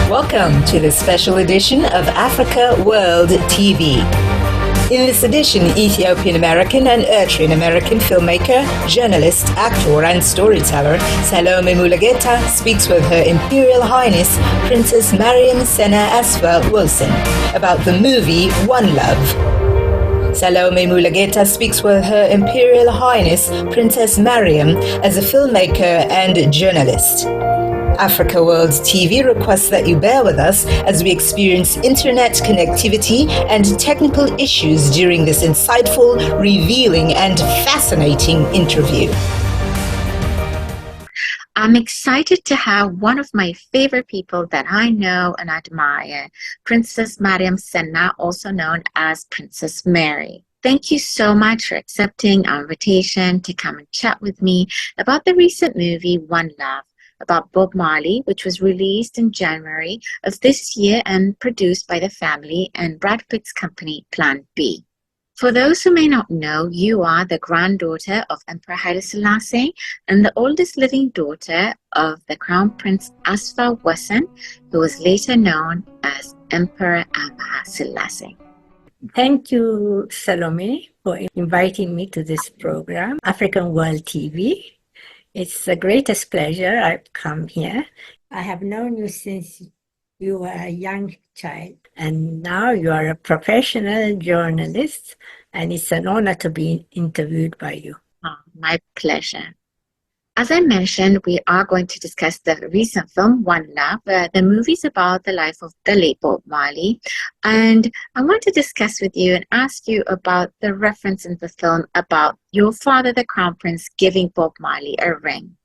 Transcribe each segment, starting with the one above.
Welcome to the special edition of Africa World TV. In this edition, Ethiopian-American and Eritrean-American filmmaker, journalist, actor and storyteller Salome Mulugeta speaks with Her Imperial Highness Princess Miriam Senna Asfaw Wossen about the movie One Love. Salome Mulugeta speaks with Her Imperial Highness Princess Miriam as a filmmaker and journalist. Africa World TV requests that you bear with us as we experience internet connectivity and technical issues during this insightful, revealing, and fascinating interview. I'm excited to have one of my favorite people that I know and admire, Princess Miriam Senna, also known as Princess Mary. Thank you so much for accepting our invitation to come and chat with me about the recent movie One Love, about Bob Marley, which was released in January of this year and produced by the family and Brad Pitt's company Plan B. For those who may not know, you are the granddaughter of Emperor Haile Selassie and the oldest living daughter of the Crown Prince Asfaw Wossen, who was later known as Emperor Haile Selassie. Thank you, Salome, for inviting me to this program, African World TV. It's the greatest pleasure I've come here. I have known you since you were a young child, and now you are a professional journalist, and it's an honor to be interviewed by you. Oh, my pleasure. As I mentioned, we are going to discuss the recent film, One Love. The movie's about the life of the late Bob Marley. And I want to discuss with you and ask you about the reference in the film about your father, the Crown Prince, giving Bob Marley a ring.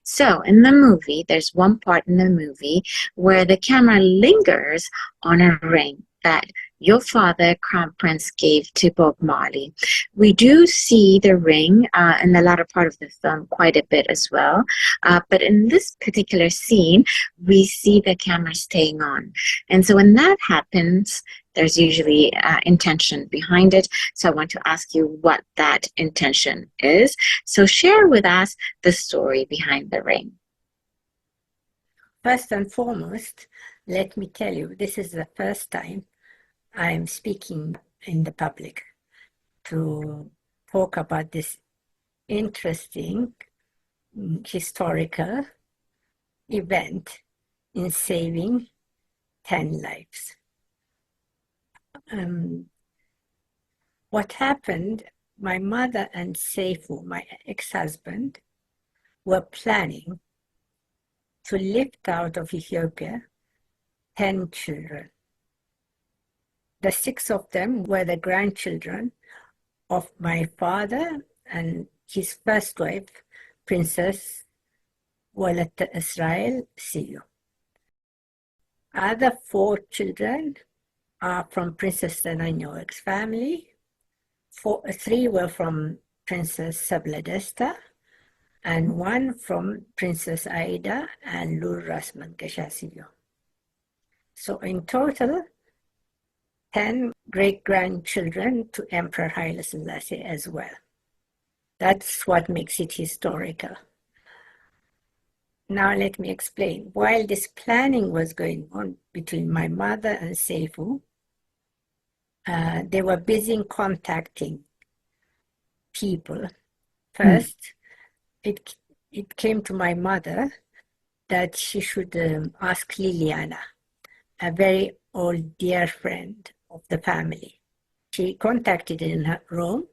So in the movie, there's one part in the movie where the camera lingers on a ring that your father, Crown Prince, gave to Bob Marley. We do see the ring in the latter part of the film quite a bit as well. But in this particular scene, we see the camera staying on. And so when that happens, there's usually intention behind it. So I want to ask you what that intention is. So share with us the story behind the ring. First and foremost, let me tell you, this is the first time I am speaking in the public to talk about this interesting historical event in saving 10 lives. What happened, my mother and Seifu, my ex-husband, were planning to lift out of Ethiopia 10 children. The 6 of them were the grandchildren of my father and his first wife, Princess Walata Israel Siyo. Other 4 children are from Princess Dananyoek's family. 3 were from Princess Sabladesta, and 1 from Princess Aida and Lur Rasman Gashasiyo. So in total, 10 great-grandchildren to Emperor Haile Selassie as well. That's what makes it historical. Now let me explain. While this planning was going on between my mother and Seifu, they were busy contacting people. First, it came to my mother that she should ask Liliana, a very old dear friend of the family. She contacted in her room,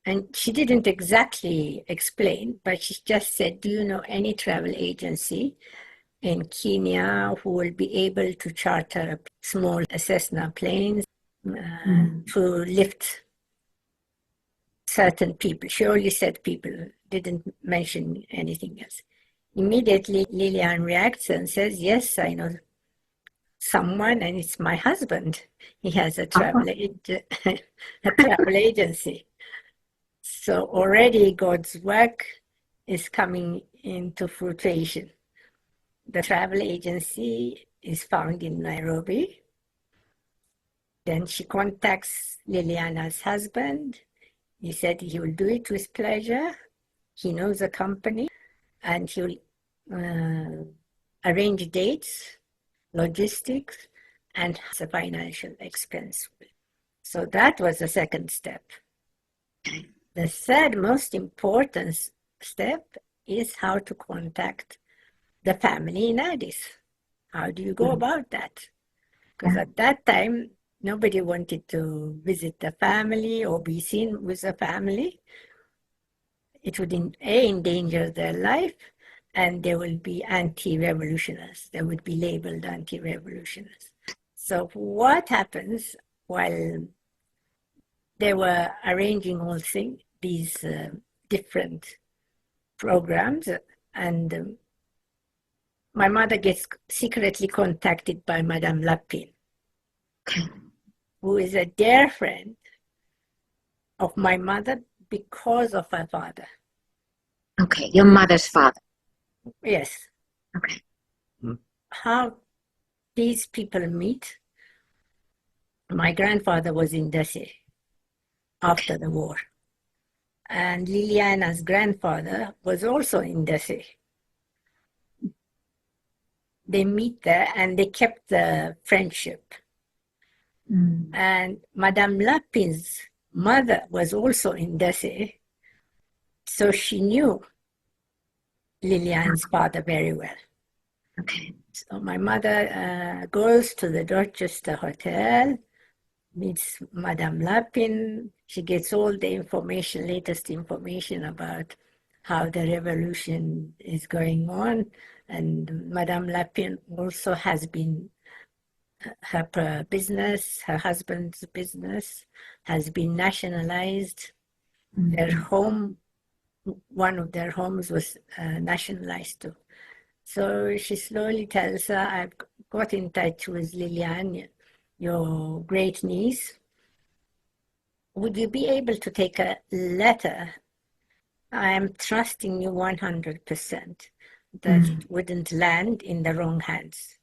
and she didn't exactly explain, but she just said, do you know any travel agency in Kenya who will be able to charter small Cessna planes to lift certain people? She only said people, didn't mention anything else. Immediately, Lilian reacts and says, yes, I know someone, and it's my husband. He has a travel agency. So already God's work is coming into fruition. The travel agency is found in Nairobi. Then she contacts Liliana's husband. He said he will do it with pleasure. He knows the company, and he will arrange dates logistics, and the financial expense. So that was the second step. The third most important step is how to contact the family in Addis. How do you go about that? Because at that time, nobody wanted to visit the family or be seen with the family. It would endanger their life, and they will be anti-revolutionists. They would be labeled anti-revolutionists. So what happens while they were arranging all these different programs, and my mother gets secretly contacted by Madame Lapin, who is a dear friend of my mother because of her father. Okay, your mother's father. Yes. Okay. How these people meet? My grandfather was in Desi after the war. And Liliana's grandfather was also in Desi. They meet there and they kept the friendship. And Madame Lapin's mother was also in Desi, so she knew Liliana's father very well. Okay. So my mother goes to the Dorchester Hotel, meets Madame Lapin. She gets all the information, latest information about how the revolution is going on. And Madame Lapin also has been, her business, her husband's business has been nationalized. Their home, one of their homes was nationalized too. So she slowly tells her, I've got in touch with Liliane, your great niece. Would you be able to take a letter? I am trusting you 100% that it wouldn't land in the wrong hands.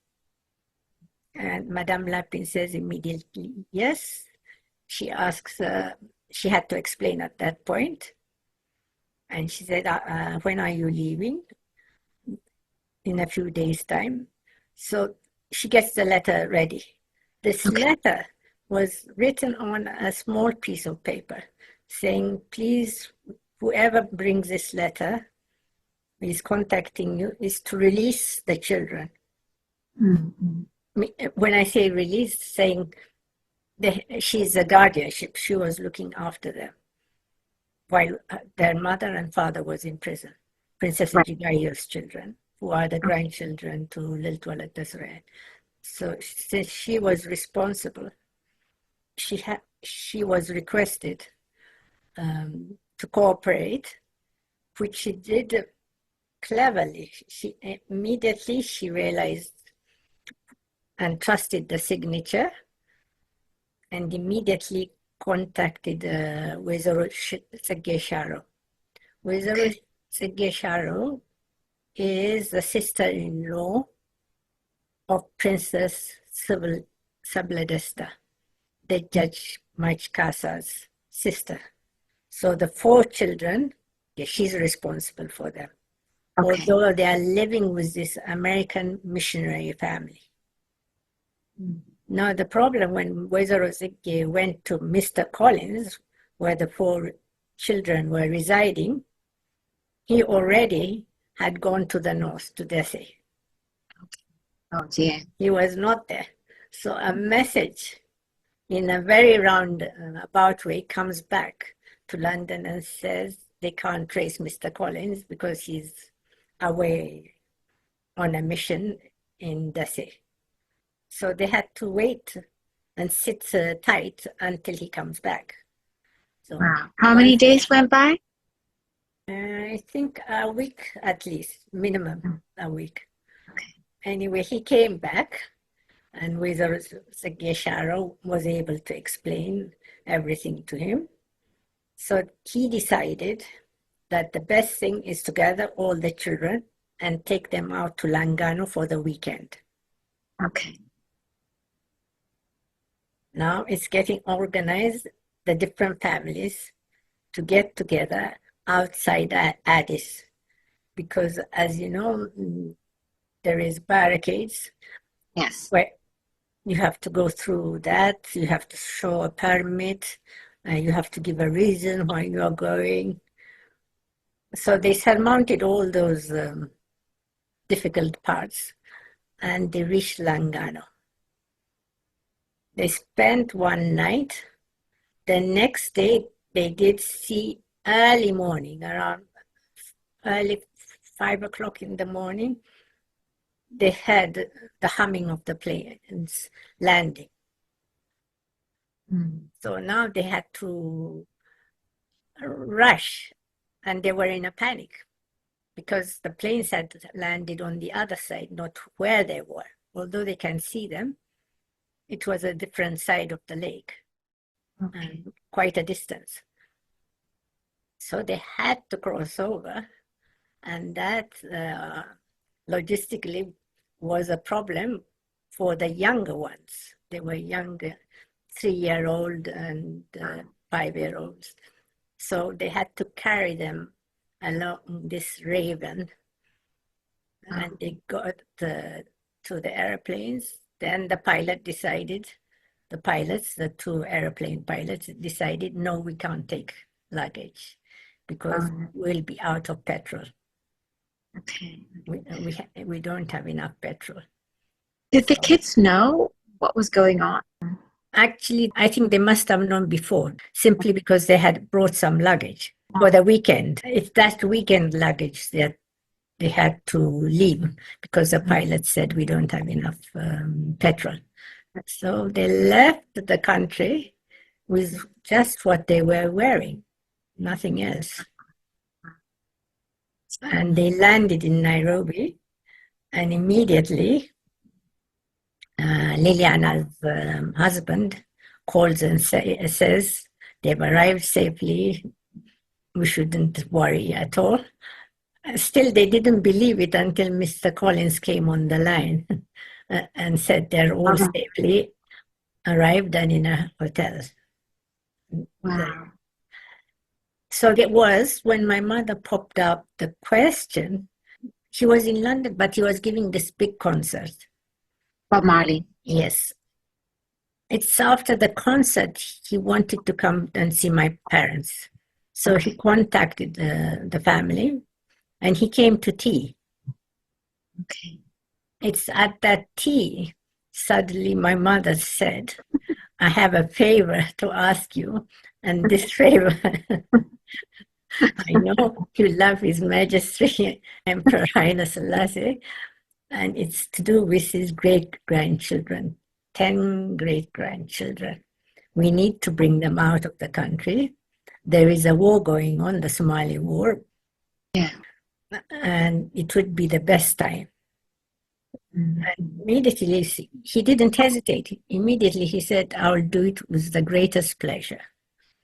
And Madame Lapin says immediately, yes. She asks, she had to explain at that point. And she said, when are you leaving? In a few days' time. So she gets the letter ready. This letter was written on a small piece of paper saying, please, whoever brings this letter is contacting you, is to release the children. When I say release, saying she's a guardianship. She was looking after them while their mother and father was in prison. Princess Ejigayo's children, who are the grandchildren to Lil Twala Desrael. So since she was responsible, she was requested to cooperate, which she did cleverly. She immediately realized and trusted the signature, and immediately contacted Wezaro Segesharo. Wezaro Segesharo is the sister-in-law of Princess Sabladesta, the Judge Machkasa's sister. So the 4 children, she's responsible for them, although they are living with this American missionary family. Now the problem, when Wezaro Zigge went to Mr. Collins, where the 4 children were residing, he already had gone to the north, to Desi. Oh dear. He was not there. So a message in a very roundabout way comes back to London and says they can't trace Mr. Collins because he's away on a mission in Desi. So they had to wait and sit tight until he comes back. So wow. How many days went by? I think a week at least, minimum a week. Okay. Anyway, he came back, and Wezaro Segesharo was able to explain everything to him. So he decided that the best thing is to gather all the children and take them out to Langano for the weekend. Okay. Now it's getting organized, the different families to get together outside Addis, because as you know, there is barricades Yes. where you have to go through that, you have to show a permit, you have to give a reason why you are going. So they surmounted all those difficult parts, and they reached Langano. They spent one night. The next day, they did see early morning, around early 5 o'clock in the morning. They heard the humming of the planes landing. So now they had to rush, and they were in a panic because the planes had landed on the other side, not where they were. Although they can see them, it was a different side of the lake, and quite a distance. So they had to cross over, and that logistically was a problem for the younger ones. They were younger, 3-year-old and 5-year-olds. So they had to carry them along this raven, and they got to the airplanes. Then the pilot decided, the 2 airplane pilots decided, no, we can't take luggage because we'll be out of petrol. Okay. We don't have enough petrol. Did the kids know what was going on? Actually, I think they must have known before, simply because they had brought some luggage for the weekend. It's that weekend luggage that they had to leave because the pilot said we don't have enough petrol. So they left the country with just what they were wearing, nothing else. And they landed in Nairobi, and immediately Liliana's husband calls and says they've arrived safely. We shouldn't worry at all. Still, they didn't believe it until Mr. Collins came on the line and said they're all safely arrived and in a hotel. Wow. So it was when my mother popped up the question. He was in London, but he was giving this big concert. Bob Marley. Yes. It's after the concert, he wanted to come and see my parents. So he contacted the family, and he came to tea. Okay. It's at that tea, suddenly my mother said, I have a favor to ask you, and this favor, I know you love His Majesty, Emperor Haile Selassie, and it's to do with his great-grandchildren, 10 great-grandchildren. We need to bring them out of the country. There is a war going on, the Somali war. Yeah. And it would be the best time. And immediately, he didn't hesitate. Immediately he said, I'll do it with the greatest pleasure.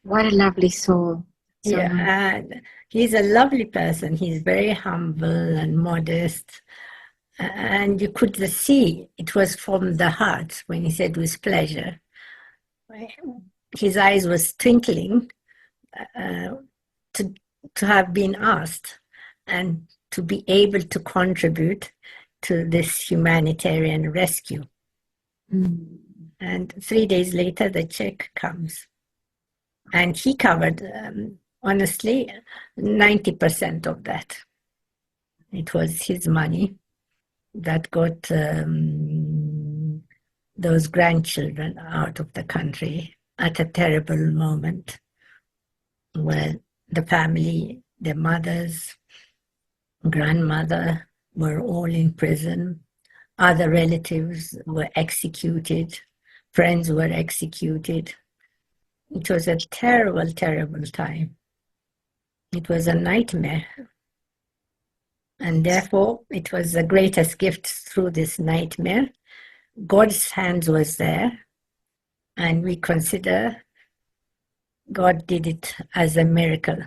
What a lovely soul. So Yeah, and he's a lovely person. He's very humble and modest. And you could see it was from the heart when he said with pleasure. His eyes was twinkling to have been asked and to be able to contribute to this humanitarian rescue. And 3 days later, the check comes. And he covered, honestly, 90% of that. It was his money that got those grandchildren out of the country at a terrible moment where the family, their mothers, grandmother were all in prison. Other relatives were executed. Friends were executed. It was a terrible, terrible time. It was a nightmare. And therefore, it was the greatest gift through this nightmare. God's hand was there, and we consider God did it as a miracle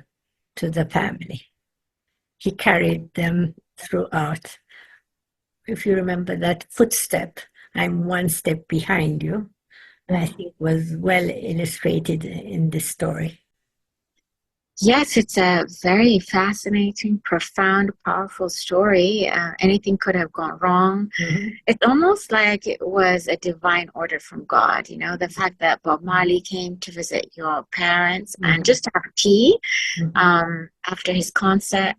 to the family. He carried them throughout. If you remember that footstep, I'm one step behind you, I think was well illustrated in this story. Yes, it's a very fascinating, profound, powerful story. Anything could have gone wrong. Mm-hmm. It's almost like it was a divine order from God. You know, the fact that Bob Marley came to visit your parents and just to have tea after his concert.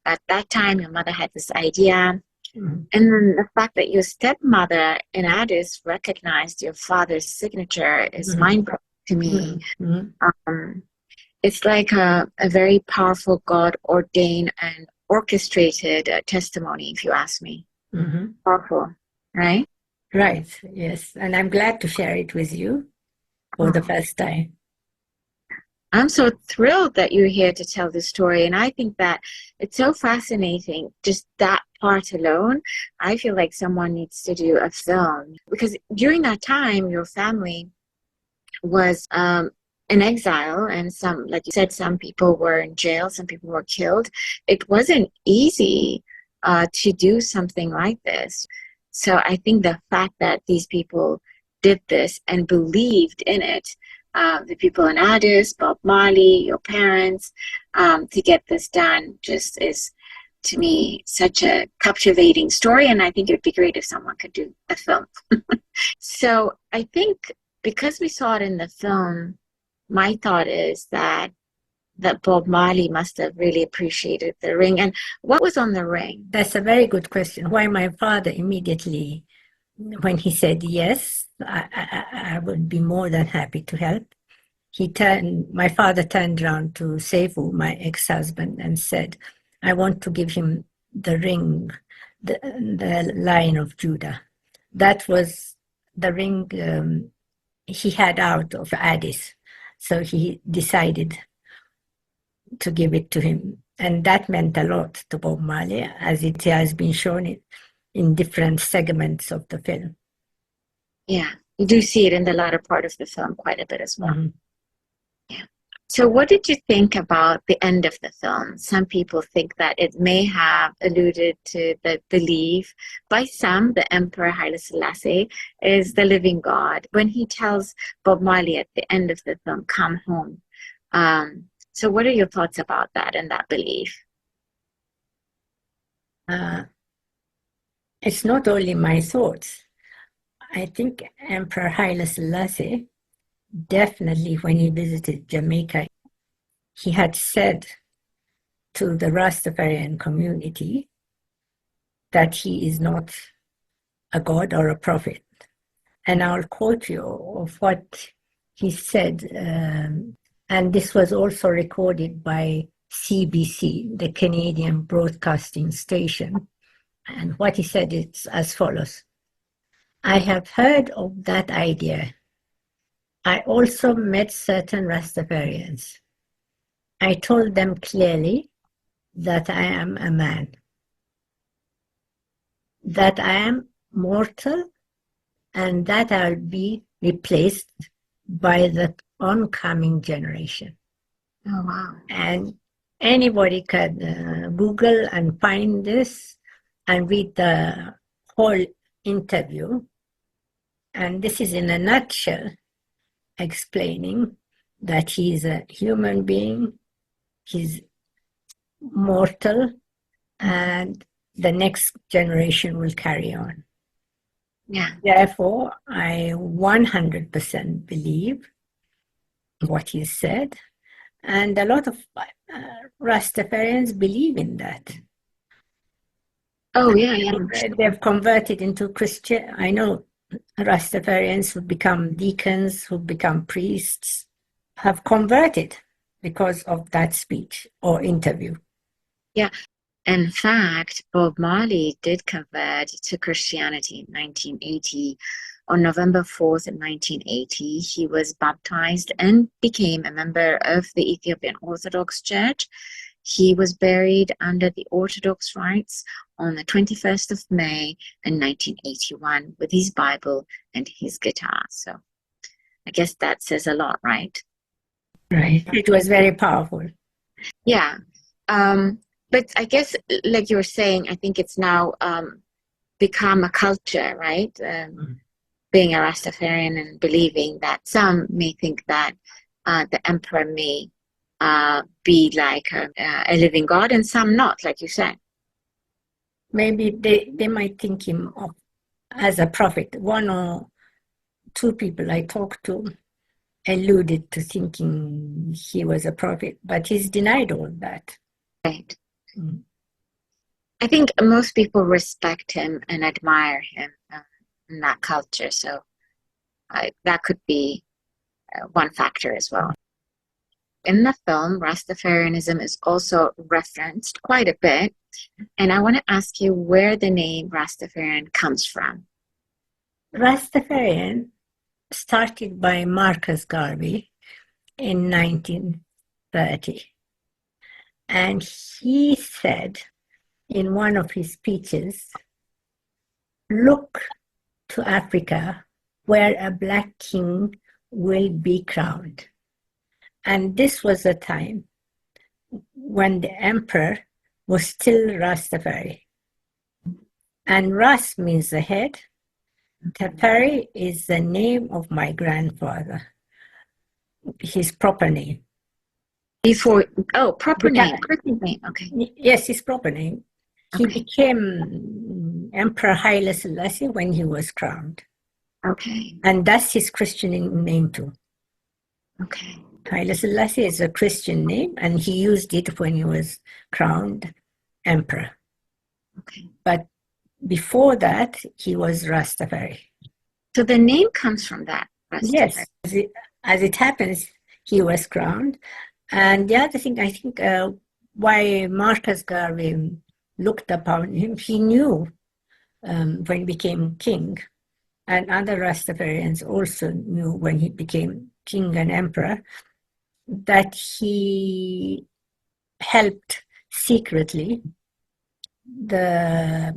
At that time, your mother had this idea. Mm-hmm. And then the fact that your stepmother in Addis recognized your father's signature is mind-blowing to me. It's like a very powerful God-ordained and orchestrated testimony, if you ask me. Powerful, right? Right, yes. And I'm glad to share it with you for the first time. I'm so thrilled that you're here to tell this story. And I think that it's so fascinating, just that part alone. I feel like someone needs to do a film. Because during that time, your family was in exile, and some, like you said, some people were in jail, some people were killed. It wasn't easy to do something like this. So I think the fact that these people did this and believed in it, the people in Addis, Bob Marley, your parents, to get this done just is, to me, such a captivating story. And I think it would be great if someone could do a film. So I think because we saw it in the film, my thought is that Bob Marley must have really appreciated the ring. And what was on the ring? That's a very good question. Why my father immediately, when he said yes, I would be more than happy to help. My father turned around to Seifu, my ex-husband, and said, I want to give him the ring, the Lion of Judah. That was the ring he had out of Addis. So he decided to give it to him. And that meant a lot to Bob Marley, as it has been shown in different segments of the film. Yeah, you do see it in the latter part of the film quite a bit as well. Yeah. So what did you think about the end of the film? Some people think that it may have alluded to the belief by some, the Emperor Haile Selassie is the living God. When he tells Bob Marley at the end of the film, come home. So what are your thoughts about that and that belief? It's not only my thoughts. I think Emperor Haile Selassie, definitely when he visited Jamaica, he had said to the Rastafarian community that he is not a god or a prophet. And I'll quote you of what he said. And this was also recorded by CBC, the Canadian Broadcasting Station. And what he said is as follows. I have heard of that idea. I also met certain Rastafarians. I told them clearly that I am a man, that I am mortal, and that I'll be replaced by the oncoming generation. Oh, wow. And anybody can Google and find this and read the whole interview. And this is in a nutshell explaining that he's a human being, he's mortal, and the next generation will carry on. Yeah. Therefore, I 100% believe what he said, and a lot of Rastafarians believe in that. Oh, yeah. They've converted into Christian. I know Rastafarians who become deacons, who become priests, have converted because of that speech or interview. Yeah. In fact, Bob Marley did convert to Christianity in 1980. On November 4th, 1980, he was baptized and became a member of the Ethiopian Orthodox Church. He was buried under the Orthodox rites on the 21st of May in 1981 with his Bible and his guitar. So I guess that says a lot, right? Right. It was very powerful. Yeah. But I guess, like you were saying, I think it's now become a culture, right? Being a Rastafarian and believing that some may think that the emperor may be like a living God and some not, like you said. Maybe they might think him of as a prophet. One or two people I talked to alluded to thinking he was a prophet, but he's denied all that. Right. Mm. I think most people respect him and admire him in that culture, so that could be one factor as well. In the film, Rastafarianism is also referenced quite a bit, and I want to ask you where the name Rastafarian comes from. Rastafarian started by Marcus Garvey in 1930, and he said in one of his speeches, "Look to Africa, where a black king will be crowned." And this was a time when the emperor was still Rastafari. And Ras means the head. Tafari is the name of my grandfather, his proper name. Proper name. Okay. Yes, his proper name. He Okay. became Emperor Haile Selassie when he was crowned. Okay. And that's his Christian name too. Okay. Haile Selassie is a Christian name, and he used it when he was crowned emperor. Okay. But before that, he was Rastafari. So the name comes from that, Rastafari. Yes, as it happens, he was crowned. And the other thing, I think, why Marcus Garvey looked upon him, he knew when he became king, and other Rastafarians also knew when he became king and emperor, that he helped secretly the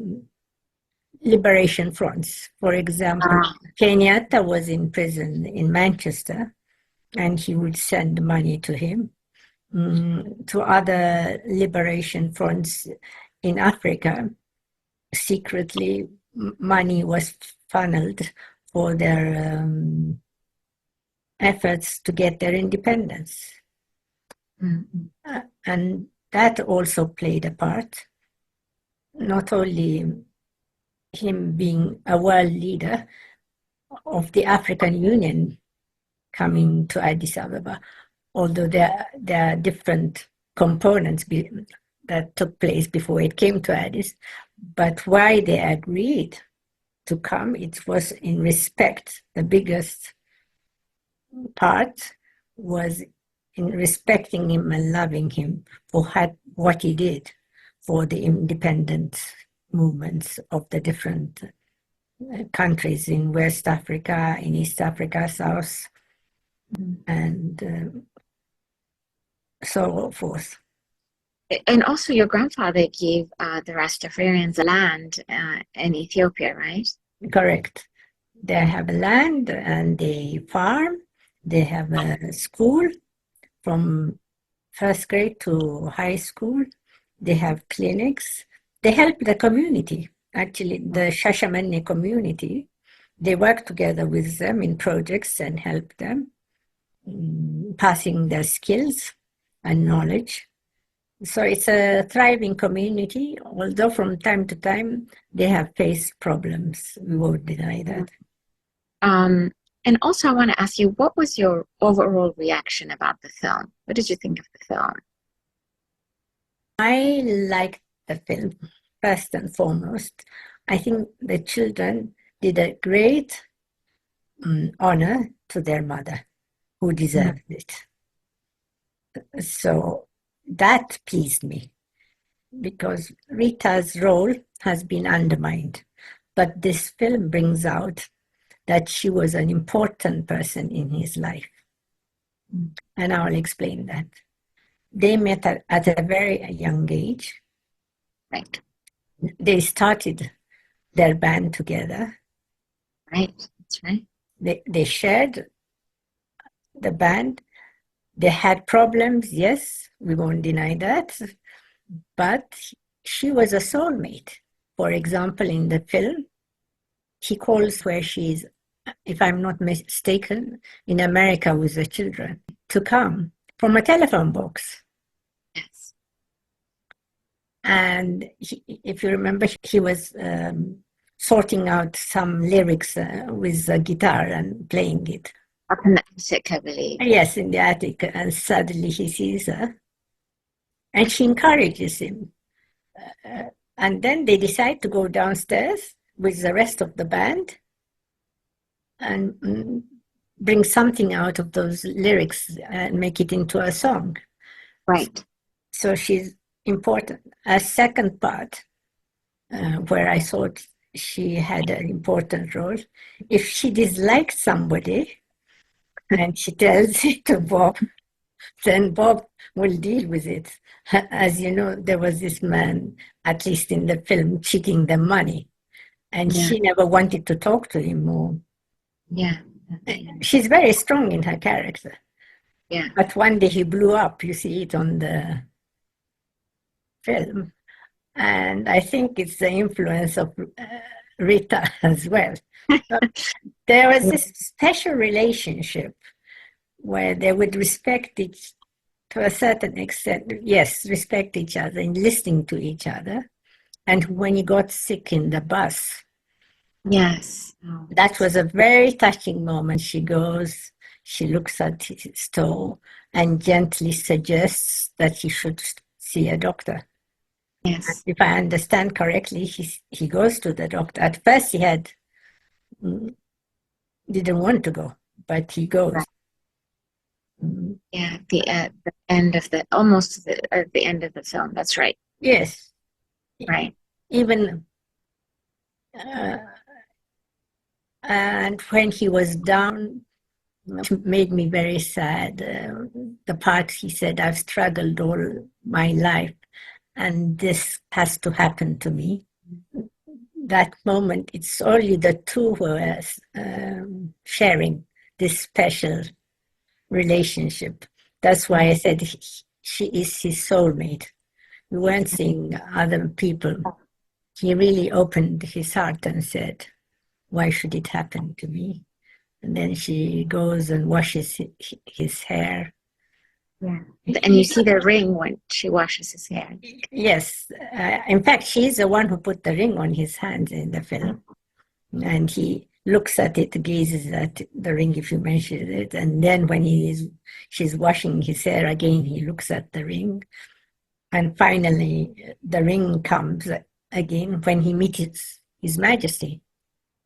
liberation fronts. For example, Kenyatta was in prison in Manchester, and he would send money to him. To other liberation fronts in Africa, secretly money was funneled for their efforts to get their independence. Mm-hmm. And that also played a part, not only him being a world leader of the African Union coming to Addis Ababa, although there are different components that took place before it came to Addis, but why they agreed to come, it was in respect. The biggest part was in respecting him and loving him for what he did for the independent movements of the different countries in West Africa, in East Africa, South, and so forth. And also your grandfather gave the Rastafarians land in Ethiopia, right? Correct. They have land and they farm. They have a school from first grade to high school. They have clinics. They help the community. Actually, the Shashamane community, they work together with them in projects and help them, passing their skills and knowledge. So it's a thriving community, although from time to time they have faced problems. We won't deny that. And also I want to ask you, what was your overall reaction about the film? What did you think of the film? I liked the film, first and foremost. I think the children did a great honor to their mother, who deserved it. So that pleased me, because Rita's role has been undermined. But this film brings out that she was an important person in his life. And I'll explain that. They met at a very young age. Right. They started their band together. Right, that's right. They shared the band. They had problems, yes, we won't deny that. But she was a soulmate. For example, in the film, he calls where she is, if I'm not mistaken, in America with the children, to come from a telephone box. Yes. And if you remember, he was sorting out some lyrics with a guitar and playing it. Up in the attic, I believe. Yes, in the attic. And suddenly he sees her. And she encourages him. And then they decide to go downstairs with the rest of the band and bring something out of those lyrics and make it into a song. Right. So she's important. A second part, where I thought she had an important role, if she disliked somebody and she tells it to Bob, then Bob will deal with it. As you know, there was this man, at least in the film, cheating them money. And she never wanted to talk to him more. Yeah. She's very strong in her character. Yeah. But one day he blew up. You see it on the film. And I think it's the influence of Rita as well. There was this special relationship where they would respect each, to a certain extent, yes, respect each other and listening to each other. And when he got sick in the bus, yes, that was a very touching moment. She goes, she looks at his toe and gently suggests that he should see a doctor. Yes. If I understand correctly, he goes to the doctor. At first he didn't want to go, but he goes. Right. Yeah, the end of the, almost at the end of the film, that's right. Yes. Right. Even, and when he was down, it made me very sad. The part he said, I've struggled all my life, and this has to happen to me. That moment, it's only the two who are sharing this special relationship. That's why I said she is his soulmate. We weren't seeing other people. He really opened his heart and said, why should it happen to me? And then she goes and washes his hair. Yeah. And you see the ring when she washes his hair. Yes. In fact, she's the one who put the ring on his hand in the film. And he looks at it, gazes at the ring, if you mention it. And then when she's washing his hair again, he looks at the ring. And finally, the ring comes again when he meets His Majesty.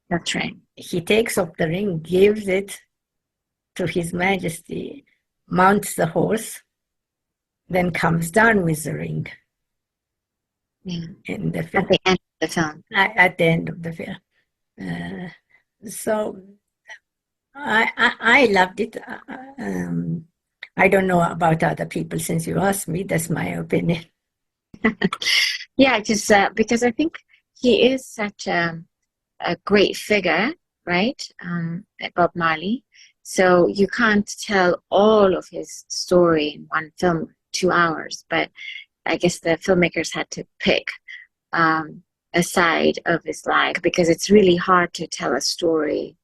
That's right. He takes off the ring, gives it to His Majesty, mounts the horse, then comes down with the ring. Yeah. In the film. At the end of the film. At the end of the film. So I loved it. I don't know about other people since you asked me. That's my opinion. Yeah, just because I think he is such a great figure, right? Bob Marley. So you can't tell all of his story in one film, 2 hours. But I guess the filmmakers had to pick a side of his life because it's really hard to tell a story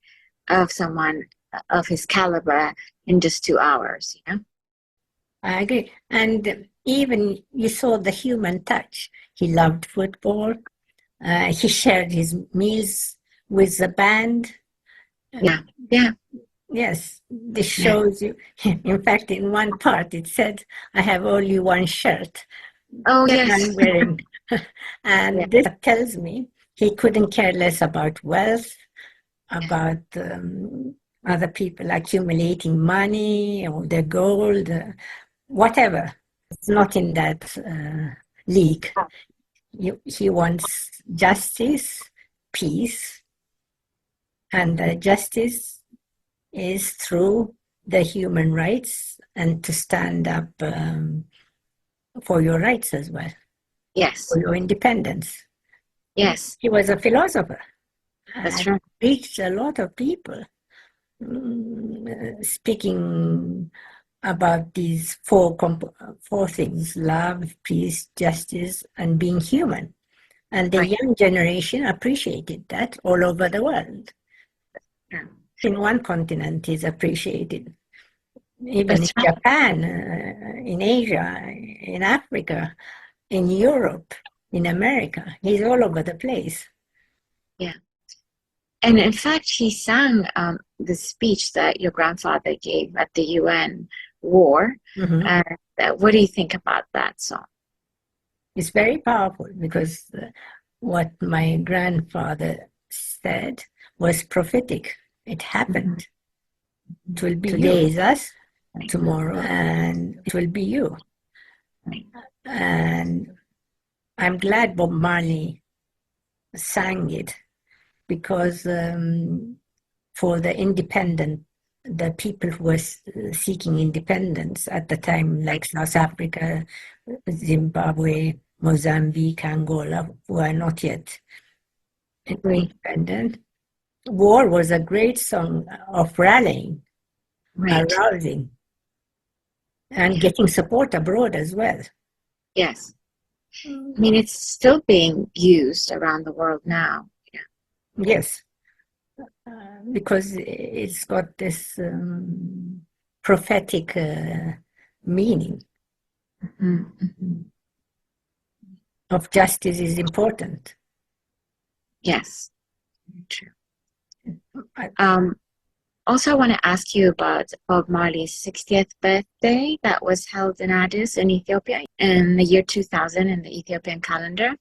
of someone of his caliber in just 2 hours, you know? I agree. And even you saw the human touch. He loved football. He shared his meals with the band. Yeah. Yes, this shows you. In fact, in one part, it said, I have only one shirt that I'm wearing. And this tells me he couldn't care less about wealth, about other people accumulating money or the gold, whatever. It's not in that league. He wants justice, peace, and justice is through the human rights and to stand up for your rights as well. Yes. For your independence. Yes. He was a philosopher. That's right. Reached a lot of people speaking about these four things: love, peace, justice, and being human. And the young generation appreciated that all over the world. Yeah. In one continent is appreciated. even That's in right. Japan, in Asia, in Africa, in Europe, in America. He's all over the place. Yeah. And in fact, he sang the speech that your grandfather gave at the UN war. Mm-hmm. And what do you think about that song? It's very powerful because what my grandfather said was prophetic. It happened. It will be today is us, tomorrow, and it will be you. And I'm glad Bob Marley sang it because for the people who were seeking independence at the time, like South Africa, Zimbabwe, Mozambique, Angola, who are not yet independent. War was a great song of rallying, arousing, and getting support abroad as well. Yes. I mean, it's still being used around the world now. Yeah. Yes. Because it's got this prophetic meaning of justice is important. Yes, true. Also, I want to ask you about Bob Marley's 60th birthday that was held in Addis in Ethiopia in the year 2000 in the Ethiopian calendar.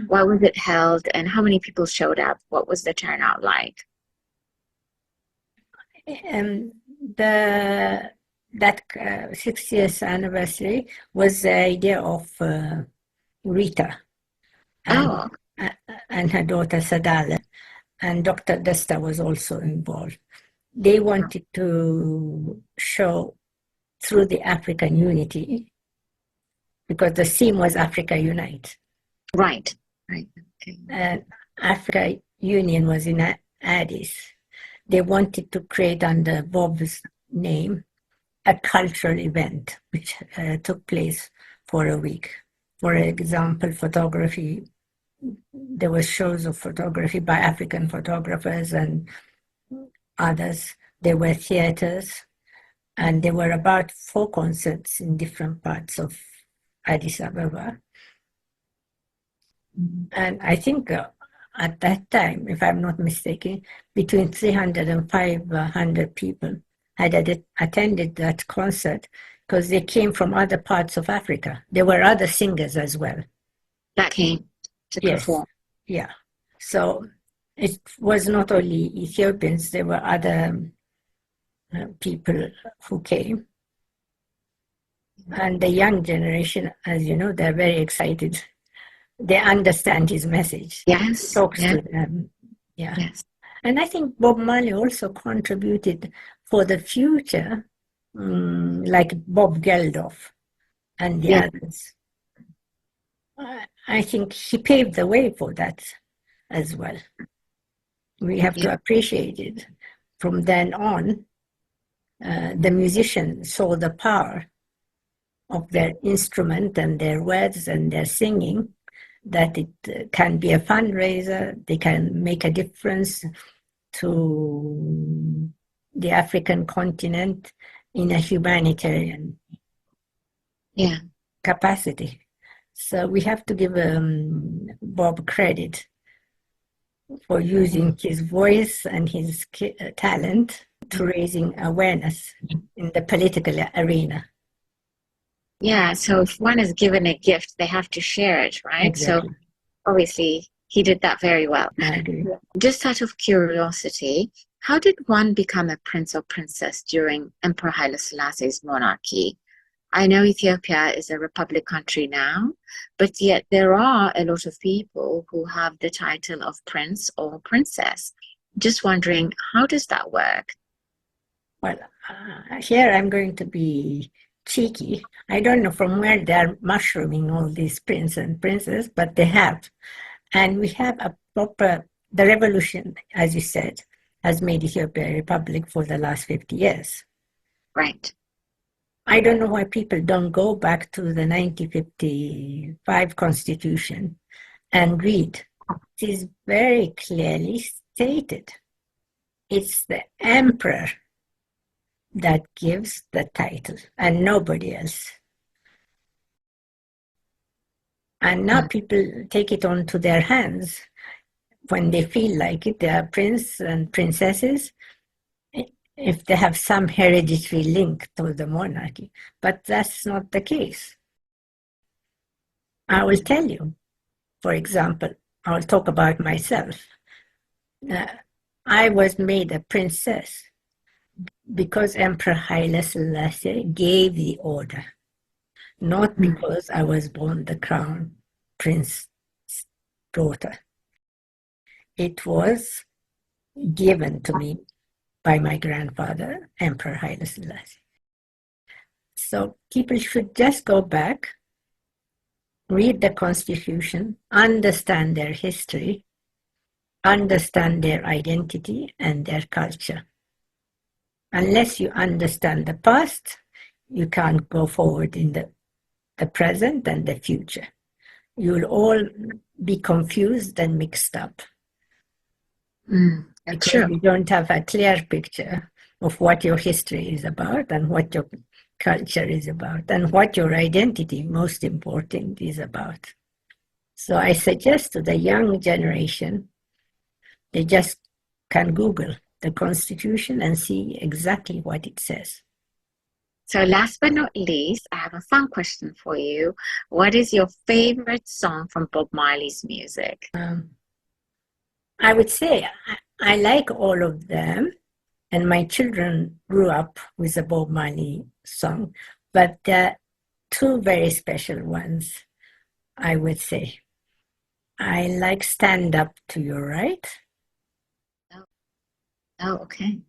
Why was it held and how many people showed up? What was the turnout like? That 60th anniversary was the idea of Rita and her daughter Sadala, and Dr. Desta was also involved. They wanted to show through the African unity because the theme was Africa Unite. Right. Okay. And Africa Union was in Addis. They wanted to create under Bob's name a cultural event which took place for a week. For example, photography. There were shows of photography by African photographers and others. There were theaters, and there were about 4 concerts in different parts of Addis Ababa. And I think at that time, if I'm not mistaken, between 300 and 500 people had attended that concert because they came from other parts of Africa. There were other singers as well. That came to perform. Yeah. So it was not only Ethiopians, there were other people who came. And the young generation, as you know, they're very excited. They understand his message. Yes. Talks to them. Yeah. Yes. And I think Bob Marley also contributed for the future, like Bob Geldof and the others. I think he paved the way for that as well. We have to appreciate it. From then on, the musicians saw the power of their instrument and their words and their singing, that it can be a fundraiser, they can make a difference to the African continent in a humanitarian capacity. So we have to give Bob credit for using his voice and his talent to raising awareness in the political arena. Yeah, so if one is given a gift, they have to share it, right? Exactly. So obviously he did that very well. I agree. Just out of curiosity, how did one become a prince or princess during Emperor Haile Selassie's monarchy? I know Ethiopia is a republic country now, but yet there are a lot of people who have the title of prince or princess. Just wondering, how does that work? Well, here I'm going to be cheeky. I don't know from where they're mushrooming all these princes and princesses, but they have. And we have a proper, the revolution, as you said, has made Ethiopia a republic for the last 50 years. Right. I don't know why people don't go back to the 1955 constitution and read. It is very clearly stated. It's the emperor that gives the title and nobody else. And now people take it onto their hands when they feel like it. They are prince and princesses if they have some hereditary link to the monarchy. But that's not the case. I will tell you, for example, I'll talk about myself. I was made a princess because Emperor Haile Selassie gave the order, not because I was born the crown prince's daughter. It was given to me by my grandfather, Emperor Haile Selassie. So people should just go back, read the Constitution, understand their history, understand their identity and their culture. Unless you understand the past, you can't go forward in the present and the future. You'll all be confused and mixed up. Because you don't have a clear picture of what your history is about and what your culture is about and what your identity, most important, is about. So I suggest to the young generation, they just can Google the Constitution and see exactly what it says. So last but not least, I have a fun question for you. What is your favorite song from Bob Marley's music? I would say I like all of them, and my children grew up with a Bob Marley song, but there are two very special ones, I would say. I like Stand Up to Your Right. Oh, okay.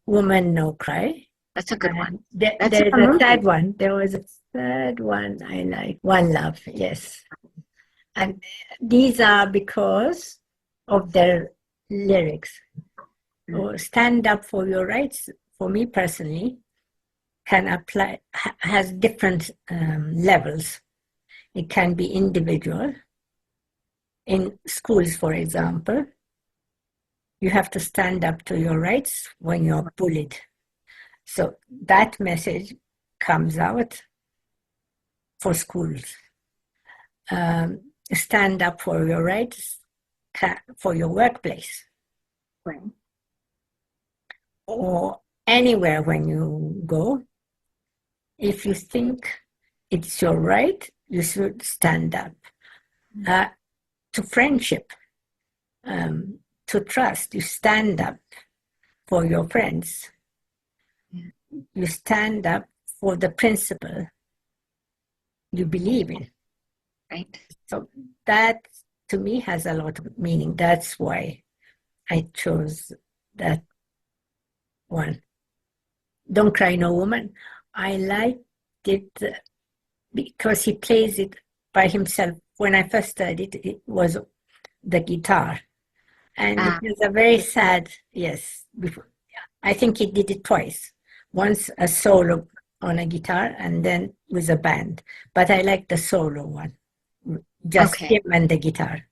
Woman No Cry. That's a good one. There's a third one. There was a third one I like. One Love, yes. And these are because of their lyrics. So Stand Up for Your Rights, for me personally, can apply, has different levels. It can be individual. In schools, for example, you have to stand up to your rights when you're bullied. So that message comes out for schools. Stand up for your rights for your workplace. Right. Or anywhere when you go. If you think it's your right, you should stand up. To friendship, to trust, you stand up for your friends. You stand up for the principle you believe in. Right. So that, to me, has a lot of meaning. That's why I chose that one. Don't Cry No Woman. I liked it because he plays it by himself. When I first heard it, it was the guitar. And it was a very sad, yes. I think he did it twice. Once a solo on a guitar and then with a band. But I like the solo one. Just him and the guitar.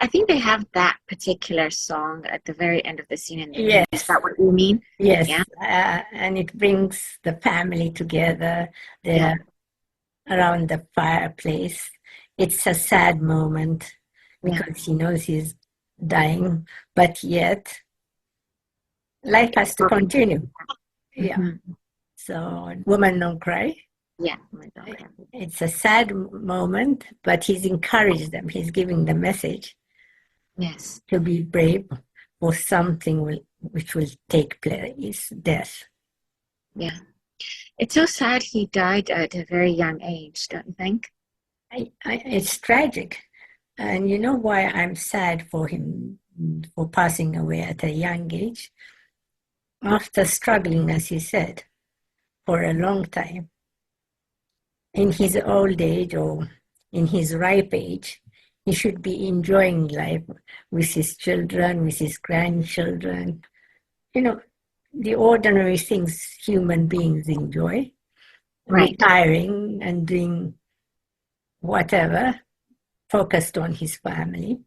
I think they have that particular song at the very end of the scene in the Yes. Is that what you mean? Yes. Yeah. And it brings the family together. They're around the fireplace. It's a sad moment because he knows he's dying, but yet life has to continue. Yeah. So Woman Don't Cry. Yeah. It's a sad moment, but he's encouraged them. He's giving the message. Yes. To be brave for something which will take place, death. Yeah. It's so sad he died at a very young age, don't you think? It's tragic. And you know why I'm sad for him for passing away at a young age? After struggling, as he said, for a long time, in his old age or in his ripe age, he should be enjoying life with his children, with his grandchildren. You know, the ordinary things human beings enjoy. Right. Retiring and doing whatever, focused on his family.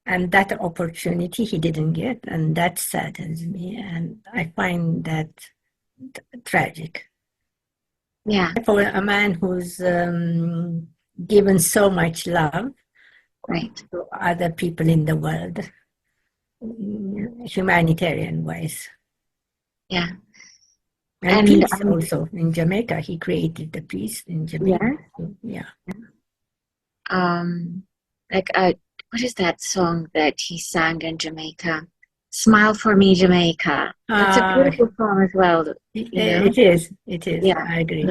And that opportunity he didn't get, and that saddens me, and I find that tragic. Yeah. For a man who's given so much love Right. to other people in the world, humanitarian wise. Yeah. And peace also in Jamaica. He created the peace in Jamaica. Yeah. So, like what is that song that he sang in Jamaica? Smile for Me, Jamaica. It's a beautiful song as well. It is. Yeah. I agree.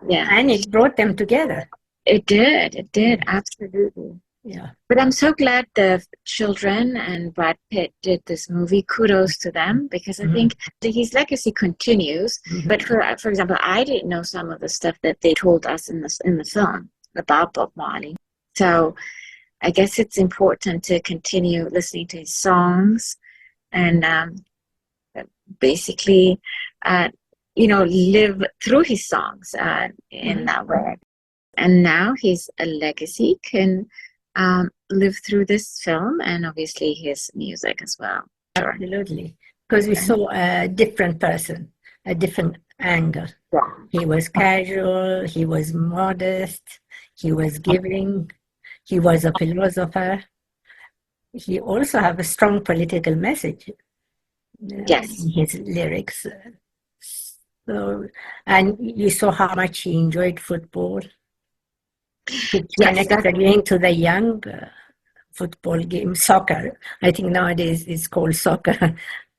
Yeah. And it brought them together. It did, absolutely. Yeah. But I'm so glad the children and Brad Pitt did this movie. Kudos to them, because I think his legacy continues. But for example, I didn't know some of the stuff that they told us in the film about Bob Marley. So I guess it's important to continue listening to his songs and basically, live through his songs in that way. And now his legacy can live through this film and obviously his music as well. Sure. Absolutely. Because we saw a different person, a different angle. Yeah. He was casual, he was modest, he was giving, he was a philosopher. He also had a strong political message Yes. in his lyrics. So, and you saw how much he enjoyed football. He connected again to the young football game, soccer. I think nowadays it's called soccer.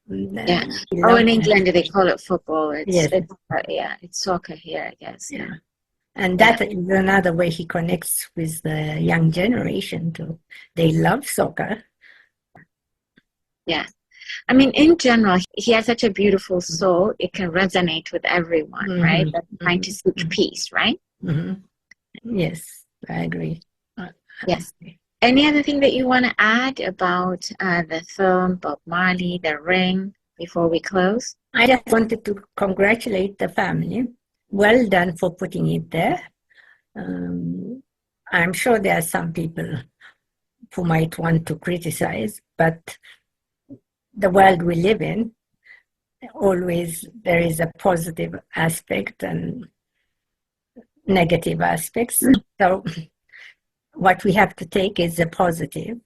Yeah. In England they call it football. It's soccer here, I guess. Yeah. And that is another way he connects with the young generation too. They love soccer. Yeah. I mean, in general, he has such a beautiful soul. It can resonate with everyone, right? That's trying to seek peace, right? Yes, I agree. Yes. Any other thing that you want to add about the film, Bob Marley, The Ring, before we close? I just wanted to congratulate the family. Well done for putting it there. I'm sure there are some people who might want to criticize, but the world we live in, always there is a positive aspect and negative aspects. So what we have to take is the positive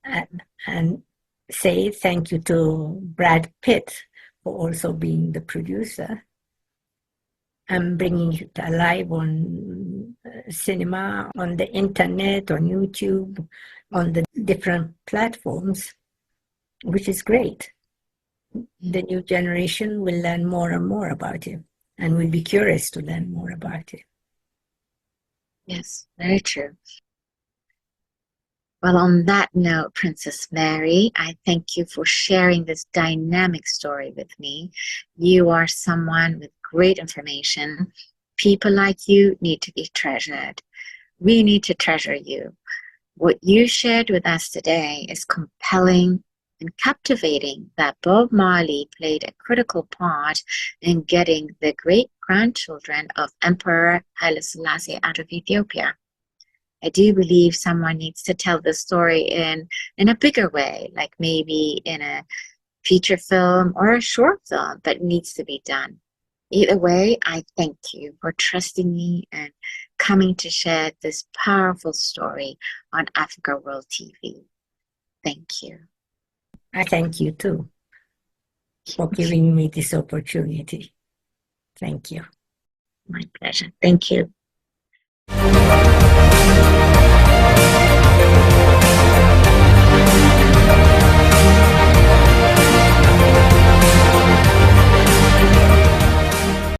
and say thank you to Brad Pitt for also being the producer and bringing it alive on cinema, on the internet, on YouTube, on the different platforms, which is great. The new generation will learn more and more about it and will be curious to learn more about it. Yes, very true. Well, on that note, Princess Mary, I thank you for sharing this dynamic story with me. You are someone with great information. People like you need to be treasured. We need to treasure you. What you shared with us today is compelling and captivating that Bob Marley played a critical part in getting the great-grandchildren of Emperor Haile Selassie out of Ethiopia. I do believe someone needs to tell the story in a bigger way, like maybe in a feature film or a short film, but it needs to be done. Either way, I thank you for trusting me and coming to share this powerful story on Africa World TV. Thank you. I thank you too for giving me this opportunity. Thank you. My pleasure. Thank you.